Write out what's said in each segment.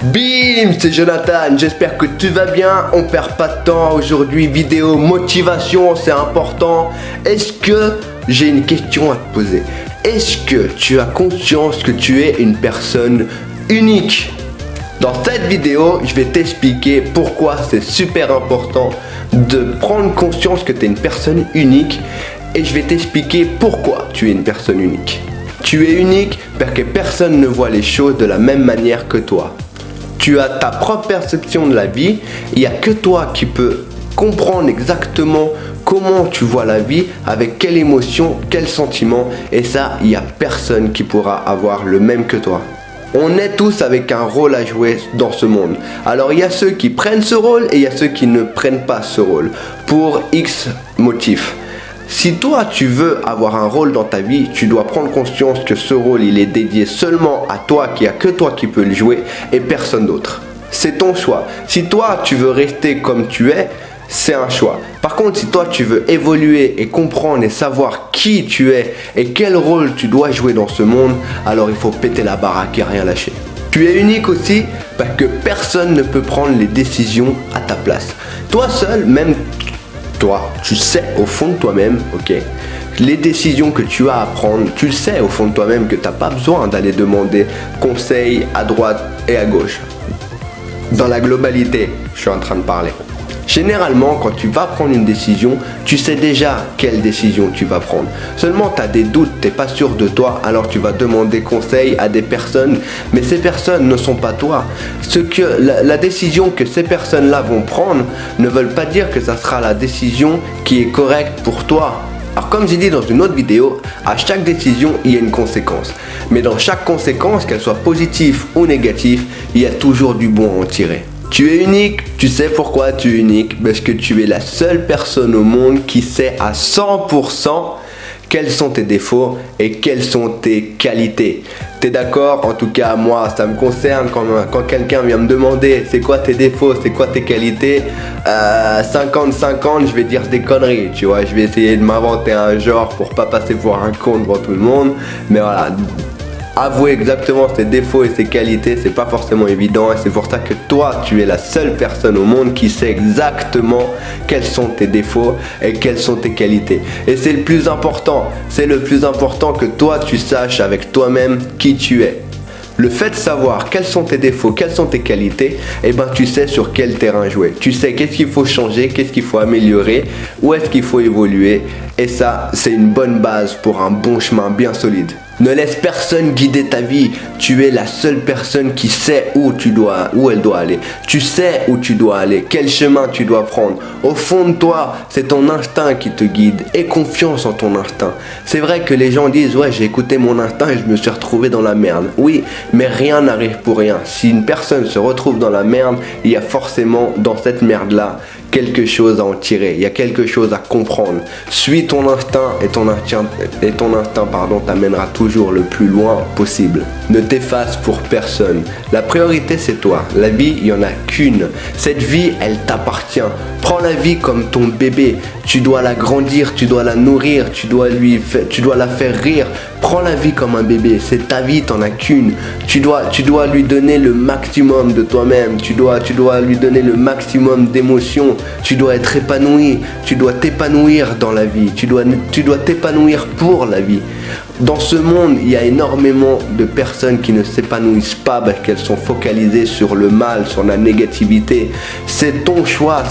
Bim, c'est Jonathan, j'espère que tu vas bien, on perd pas de temps aujourd'hui, vidéo motivation, c'est important. Est-ce que j'ai une question à te poser? Est-ce que tu as conscience que tu es une personne unique? Dans cette vidéo, je vais t'expliquer pourquoi c'est super important de prendre conscience que tu es une personne unique et je vais t'expliquer pourquoi tu es une personne unique. Tu es unique parce que personne ne voit les choses de la même manière que toi. Tu as ta propre perception de la vie, il n'y a que toi qui peux comprendre exactement comment tu vois la vie, avec quelle émotion, quel sentiment, et ça, il n'y a personne qui pourra avoir le même que toi. On est tous avec un rôle à jouer dans ce monde. Alors il y a ceux qui prennent ce rôle et il y a ceux qui ne prennent pas ce rôle, pour X motifs. Si toi tu veux avoir un rôle dans ta vie, tu dois prendre conscience que ce rôle il est dédié seulement à toi, qu'il n'y a que toi qui peux le jouer et personne d'autre. C'est ton choix. Si toi tu veux rester comme tu es, c'est un choix. Par contre, si toi tu veux évoluer et comprendre et savoir qui tu es et quel rôle tu dois jouer dans ce monde, alors il faut péter la baraque et rien lâcher. Tu es unique aussi parce que personne ne peut prendre les décisions à ta place. Toi seul, même toi, tu sais au fond de toi-même, ok, les décisions que tu as à prendre, tu le sais au fond de toi-même que tu n'as pas besoin d'aller demander conseil à droite et à gauche. Dans la globalité, je suis en train de parler. Généralement, quand tu vas prendre une décision, tu sais déjà quelle décision tu vas prendre. Seulement, tu as des doutes, tu n'es pas sûr de toi, alors tu vas demander conseil à des personnes, mais ces personnes ne sont pas toi. La décision que ces personnes-là vont prendre ne veulent pas dire que ça sera la décision qui est correcte pour toi. Alors comme j'ai dit dans une autre vidéo, à chaque décision, il y a une conséquence. Mais dans chaque conséquence, qu'elle soit positive ou négative, il y a toujours du bon à en tirer. Tu es unique, tu sais pourquoi tu es unique? Parce que tu es la seule personne au monde qui sait à 100% quels sont tes défauts et quelles sont tes qualités. T'es d'accord? En tout cas, moi, ça me concerne quand quelqu'un vient me demander c'est quoi tes défauts, c'est quoi tes qualités, 50-50, je vais dire des conneries, tu vois. Je vais essayer de m'inventer un genre pour pas passer pour un con devant tout le monde. Mais voilà, avouer exactement ses défauts et ses qualités, c'est pas forcément évident et c'est pour ça que toi, tu es la seule personne au monde qui sait exactement quels sont tes défauts et quelles sont tes qualités. Et c'est le plus important que toi, tu saches avec toi-même qui tu es. Le fait de savoir quels sont tes défauts, quelles sont tes qualités, eh ben tu sais sur quel terrain jouer. Tu sais qu'est-ce qu'il faut changer, qu'est-ce qu'il faut améliorer, où est-ce qu'il faut évoluer. Et ça, c'est une bonne base pour un bon chemin bien solide. Ne laisse personne guider ta vie. Tu es la seule personne qui sait où elle doit aller. Tu sais où tu dois aller, quel chemin tu dois prendre. Au fond de toi, c'est ton instinct qui te guide. Aie confiance en ton instinct. C'est vrai que les gens disent « Ouais, j'ai écouté mon instinct et je me suis retrouvé dans la merde. » Oui, mais rien n'arrive pour rien. Si une personne se retrouve dans la merde, il y a forcément dans cette merde-là quelque chose à en tirer, il y a quelque chose à comprendre. Suis ton instinct et ton instinct t'amènera toujours le plus loin possible. Ne t'efface pour personne. La priorité c'est toi. La vie, il n'y en a qu'une. Cette vie, elle t'appartient. Prends la vie comme ton bébé. Tu dois la grandir, tu dois la nourrir, tu dois la faire rire. Prends la vie comme un bébé. C'est ta vie, t'en as qu'une. Tu dois lui donner le maximum de toi-même. Tu dois lui donner le maximum d'émotions. Tu dois être épanoui. Tu dois t'épanouir dans la vie. Tu dois t'épanouir pour la vie. Dans ce monde, il y a énormément de personnes qui ne s'épanouissent pas parce qu'elles sont focalisées sur le mal, sur la négativité. C'est ton choix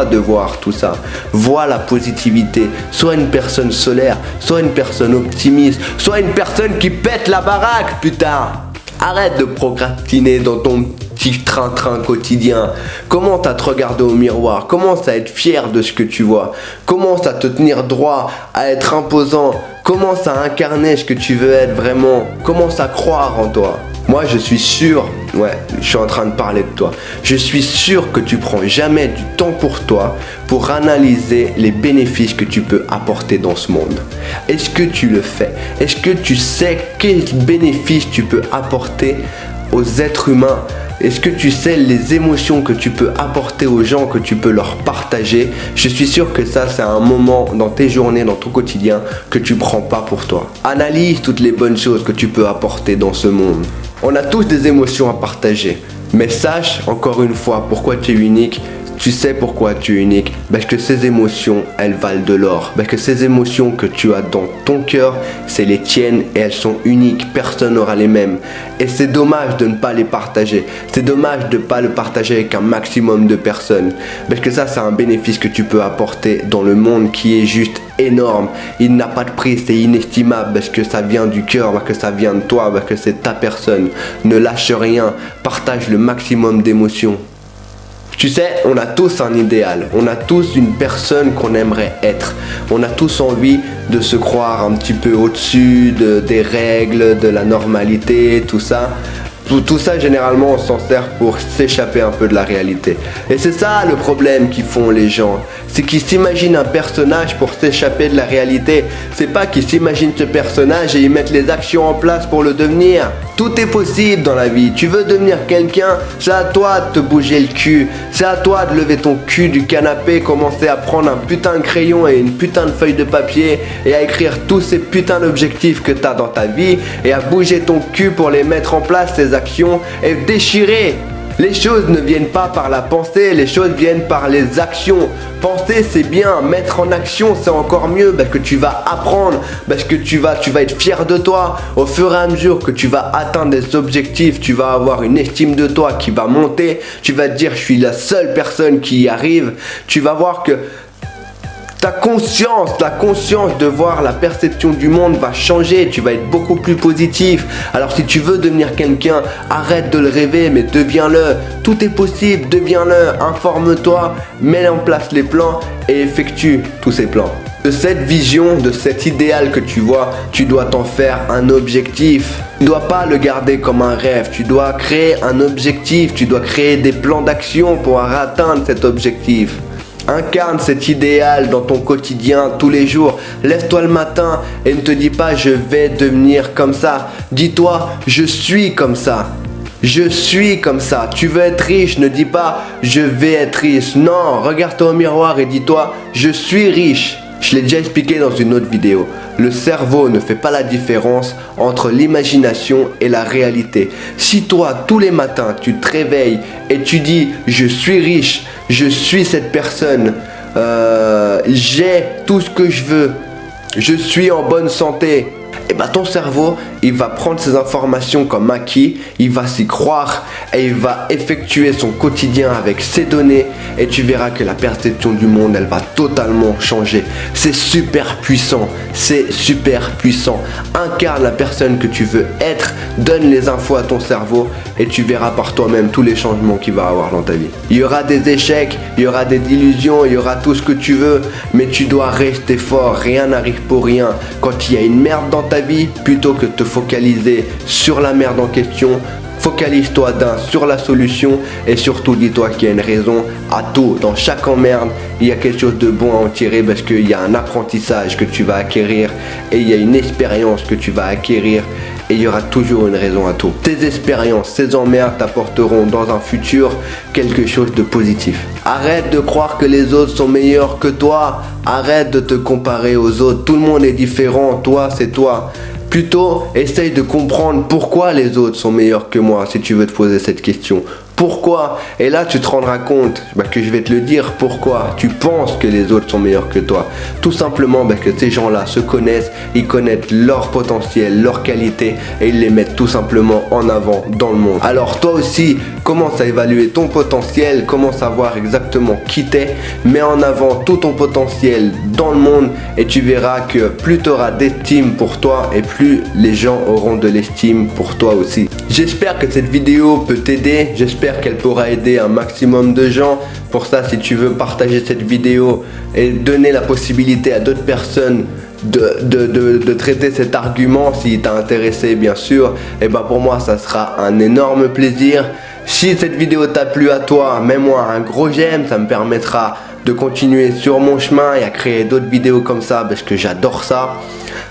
de voir tout ça. Vois la positivité. Sois une personne solaire, sois une personne optimiste, sois une personne qui pète la baraque, putain. Arrête de procrastiner dans ton petit train-train quotidien. Commence à te regarder au miroir. Commence à être fier de ce que tu vois. Commence à te tenir droit, à être imposant. Commence à incarner ce que tu veux être vraiment. Commence à croire en toi. Moi, je suis sûr, je suis en train de parler de toi. Je suis sûr que tu prends jamais du temps pour toi pour analyser les bénéfices que tu peux apporter dans ce monde. Est-ce que tu le fais? Est-ce que tu sais quels bénéfices tu peux apporter aux êtres humains? Est-ce que tu sais les émotions que tu peux apporter aux gens, que tu peux leur partager? Je suis sûr que ça, c'est un moment dans tes journées, dans ton quotidien, que tu prends pas pour toi. Analyse toutes les bonnes choses que tu peux apporter dans ce monde. On a tous des émotions à partager. Mais sache encore une fois pourquoi tu es unique. Tu sais pourquoi tu es unique? Parce que ces émotions, elles valent de l'or. Parce que ces émotions que tu as dans ton cœur, c'est les tiennes et elles sont uniques. Personne n'aura les mêmes. Et c'est dommage de ne pas les partager. C'est dommage de ne pas le partager avec un maximum de personnes. Parce que ça, c'est un bénéfice que tu peux apporter dans le monde qui est juste énorme. Il n'a pas de prix, c'est inestimable parce que ça vient du cœur, parce que ça vient de toi, parce que c'est ta personne. Ne lâche rien. Partage le maximum d'émotions. Tu sais, on a tous un idéal, on a tous une personne qu'on aimerait être. On a tous envie de se croire un petit peu au-dessus des règles, de la normalité, tout ça. Tout ça, généralement, on s'en sert pour s'échapper un peu de la réalité. Et c'est ça le problème qu'ils font les gens. C'est qu'ils s'imaginent un personnage pour s'échapper de la réalité. C'est pas qu'ils s'imaginent ce personnage et ils mettent les actions en place pour le devenir. Tout est possible dans la vie. Tu veux devenir quelqu'un, c'est à toi de te bouger le cul. C'est à toi de lever ton cul du canapé, commencer à prendre un putain de crayon et une putain de feuille de papier et à écrire tous ces putains d'objectifs que t'as dans ta vie et à bouger ton cul pour les mettre en place, ces actions, et déchirer. Les choses ne viennent pas par la pensée, les choses viennent par les actions. Penser c'est bien, mettre en action c'est encore mieux parce que tu vas apprendre, parce que tu vas être fier de toi. Au fur et à mesure que tu vas atteindre des objectifs, tu vas avoir une estime de toi qui va monter. Tu vas te dire je suis la seule personne qui y arrive. Tu vas voir que la conscience de voir la perception du monde va changer, tu vas être beaucoup plus positif. Alors si tu veux devenir quelqu'un, arrête de le rêver, mais deviens-le. Tout est possible, deviens-le, informe-toi, mets en place les plans et effectue tous ces plans. De cette vision, de cet idéal que tu vois, tu dois t'en faire un objectif. Tu ne dois pas le garder comme un rêve, tu dois créer un objectif, tu dois créer des plans d'action pour atteindre cet objectif. Incarne cet idéal dans ton quotidien tous les jours. Lève-toi le matin et ne te dis pas je vais devenir comme ça. Dis-toi je suis comme ça. Je suis comme ça. Tu veux être riche, ne dis pas je vais être riche. Non, regarde-toi au miroir et dis-toi je suis riche. Je l'ai déjà expliqué dans une autre vidéo. Le cerveau ne fait pas la différence entre l'imagination et la réalité. Si toi, tous les matins, tu te réveilles et tu dis « Je suis riche, je suis cette personne, j'ai tout ce que je veux, je suis en bonne santé », et bah ton cerveau, il va prendre ces informations comme acquis, il va s'y croire et il va effectuer son quotidien avec ces données et tu verras que la perception du monde, elle va totalement changer. C'est super puissant, c'est super puissant. Incarne la personne que tu veux être, donne les infos à ton cerveau et tu verras par toi-même tous les changements qu'il va avoir dans ta vie. Il y aura des échecs, il y aura des illusions, il y aura tout ce que tu veux, mais tu dois rester fort, rien n'arrive pour rien. Quand il y a une merde dans ta vie, plutôt que de te focaliser sur la merde en question, focalise-toi sur la solution et surtout dis-toi qu'il y a une raison à tout. Dans chaque emmerde, il y a quelque chose de bon à en tirer parce qu'il y a un apprentissage que tu vas acquérir et il y a une expérience que tu vas acquérir et il y aura toujours une raison à tout. Tes expériences, ces emmerdes t'apporteront dans un futur quelque chose de positif. Arrête de croire que les autres sont meilleurs que toi. Arrête de te comparer aux autres. Tout le monde est différent. Toi, c'est toi. Plutôt, essaye de comprendre pourquoi les autres sont meilleurs que moi si tu veux te poser cette question. Pourquoi? Et là, tu te rendras compte que je vais te le dire pourquoi tu penses que les autres sont meilleurs que toi. Tout simplement que ces gens-là se connaissent, ils connaissent leur potentiel, leurs qualités et ils les mettent tout simplement en avant dans le monde. Alors toi aussi, commence à évaluer ton potentiel, commence à voir exactement qui t'es, mets en avant tout ton potentiel dans le monde et tu verras que plus tu auras d'estime pour toi et plus les gens auront de l'estime pour toi aussi. J'espère que cette vidéo peut t'aider, j'espère qu'elle pourra aider un maximum de gens. Pour ça, si tu veux partager cette vidéo et donner la possibilité à d'autres personnes de traiter cet argument, s'il t'a intéressé bien sûr, et pour moi ça sera un énorme plaisir. Si cette vidéo t'a plu à toi, mets-moi un gros j'aime, ça me permettra de continuer sur mon chemin et à créer d'autres vidéos comme ça parce que j'adore ça.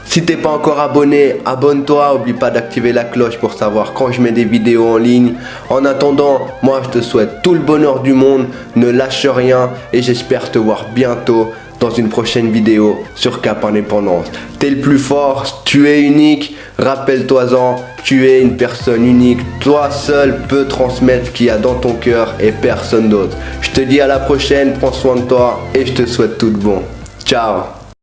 Si t'es pas encore abonné, abonne-toi, oublie pas d'activer la cloche pour savoir quand je mets des vidéos en ligne. En attendant, moi je te souhaite tout le bonheur du monde, ne lâche rien et j'espère te voir bientôt dans une prochaine vidéo sur Cap Indépendance. T'es le plus fort, tu es unique, rappelle-toi-en, tu es une personne unique. Toi seul peux transmettre ce qu'il y a dans ton cœur et personne d'autre. Je te dis à la prochaine, prends soin de toi et je te souhaite tout de bon. Ciao.